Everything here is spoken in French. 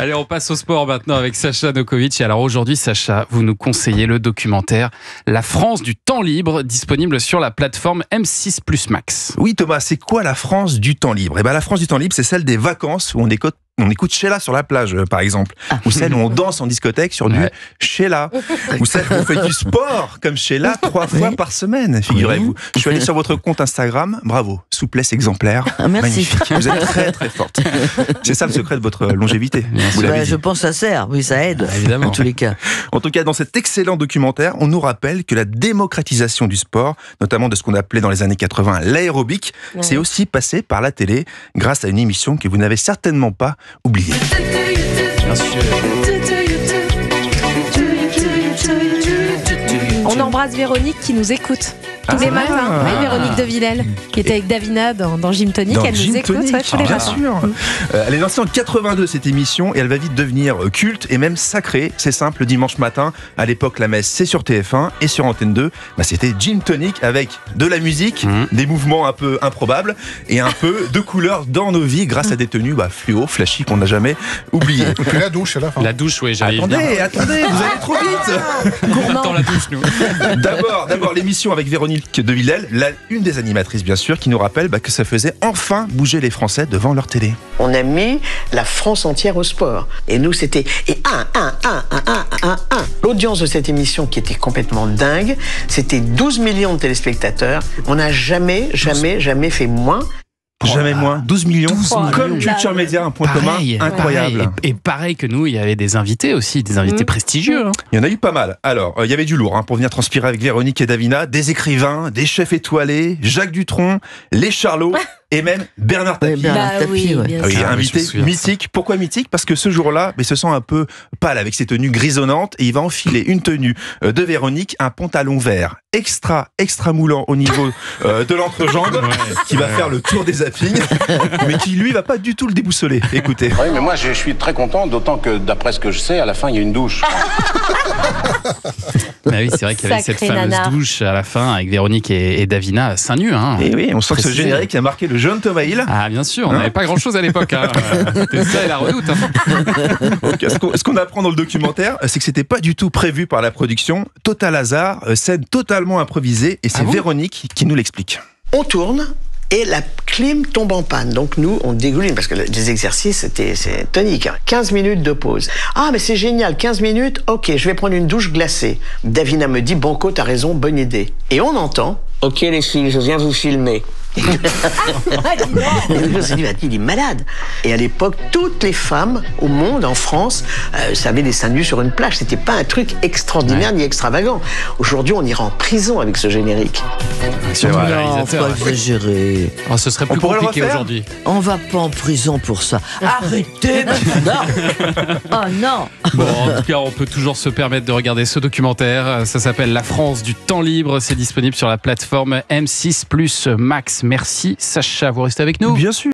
Allez, on passe au sport maintenant avec Sacha Nokovic. Et alors aujourd'hui, Sacha, vous nous conseillez le documentaire La France du temps libre, disponible sur la plateforme M6 Plus Max. Oui Thomas, c'est quoi la France du temps libre ? Eh ben, la France du temps libre, c'est celle des vacances où on écoute Sheila sur la plage, par exemple. Ou celle où on danse en discothèque sur du Sheila. Ou celle où on fait du sport, comme Sheila, 3 fois par semaine, figurez-vous. Je suis allé sur votre compte Instagram. Bravo, souplesse exemplaire. Merci. Magnifique. Vous êtes très très forte. C'est ça le secret de votre longévité. Vous l'avez dit. Je pense que ça sert, oui, ça aide, Évidemment. en tous les cas. En tout cas, dans cet excellent documentaire, on nous rappelle que la démocratisation du sport, notamment de ce qu'on appelait dans les années 80 l'aérobic, c'est aussi passé par la télé grâce à une émission que vous n'avez certainement pas oubliée. Bien sûr. On embrasse Véronique qui nous écoute tous les matins. Oui, Véronique de Villèle, qui était avec Davina dans Gym Tonic. Elle nous écoute tous les bien matins. sûr. Elle est lancée en 82 cette émission et elle va vite devenir culte et même sacrée. C'est simple, dimanche matin, à l'époque la messe c'est sur TF1 et sur Antenne 2, c'était Gym Tonic avec de la musique, des mouvements un peu improbables et un peu de couleur dans nos vies grâce à des tenues fluo, flashy qu'on n'a jamais oubliées. Et puis la douche à la fin. La douche, oui, j'allais y venir. Attendez, vous allez trop vite. On attend la douche, nous. D'abord l'émission avec Véronique de Villèle, une des animatrices bien sûr, qui nous rappelle que ça faisait enfin bouger les Français devant leur télé. On a mis la France entière au sport. Et nous, c'était L'audience de cette émission, qui était complètement dingue, c'était 12 millions de téléspectateurs. On n'a jamais fait moins. Jamais moins, 12 millions, comme millions. Culture Média, un point commun incroyable. Pareil. Et pareil que nous, il y avait des invités aussi, des invités prestigieux. Hein. Il y en a eu pas mal. Alors, il y avait du lourd pour venir transpirer avec Véronique et Davina, des écrivains, des chefs étoilés, Jacques Dutronc, les Charlots et même Bernard Tapie. Bernard Tapie, ouais. bien Oui, sûr. invité je me souviens. mythique. Pourquoi mythique ? Parce que ce jour-là, il se sent un peu pâle avec ses tenues grisonnantes et il va enfiler une tenue de Véronique, un pantalon vert extra moulant au niveau de l'entrejambe qui va faire le tour des zappings, mais qui lui va pas du tout le déboussoler. Écoutez. Oui, mais moi je suis très content, d'autant que d'après ce que je sais, à la fin il y a une douche. Bah oui, c'est vrai qu'il y avait cette Sacré fameuse nana. douche à la fin avec Véronique et Davina seins nus. Hein. Et oui, on sent que ce Précisé. générique a marqué le jeune Thomas Hill. Ah bien sûr, on n'avait pas grand-chose à l'époque. Hein. C'était ça et la redoute. Hein. Donc, ce qu'on apprend dans le documentaire, c'est que c'était pas du tout prévu par la production. Total hasard, scène totalement improvisée, et c'est Véronique qui nous l'explique. On tourne et la clim tombe en panne. Donc nous, on dégouline parce que les exercices, c'est tonique. 15 minutes de pause. Ah, mais c'est génial, 15 minutes, ok, je vais prendre une douche glacée. Davina me dit, Banco, t'as raison, bonne idée. Et on entend, ok les filles, je viens vous filmer. Et je me suis dit, il est malade. Et à l'époque, toutes les femmes au monde, en France, avaient des seins nus sur une plage. C'était pas un truc extraordinaire ni extravagant. Aujourd'hui, on ira en prison avec ce générique. Surtout le Non, faut réalisateur. pas exagérer. Oh, ce serait plus pourrait le compliqué refaire aujourd'hui. On va pas en prison pour ça. Arrêtez maintenant. Oh non. Bon, en tout cas, on peut toujours se permettre de regarder ce documentaire. Ça s'appelle La France du temps libre. C'est disponible sur la plateforme M6 Plus Max. Merci Sacha, vous restez avec nous ? Bien sûr.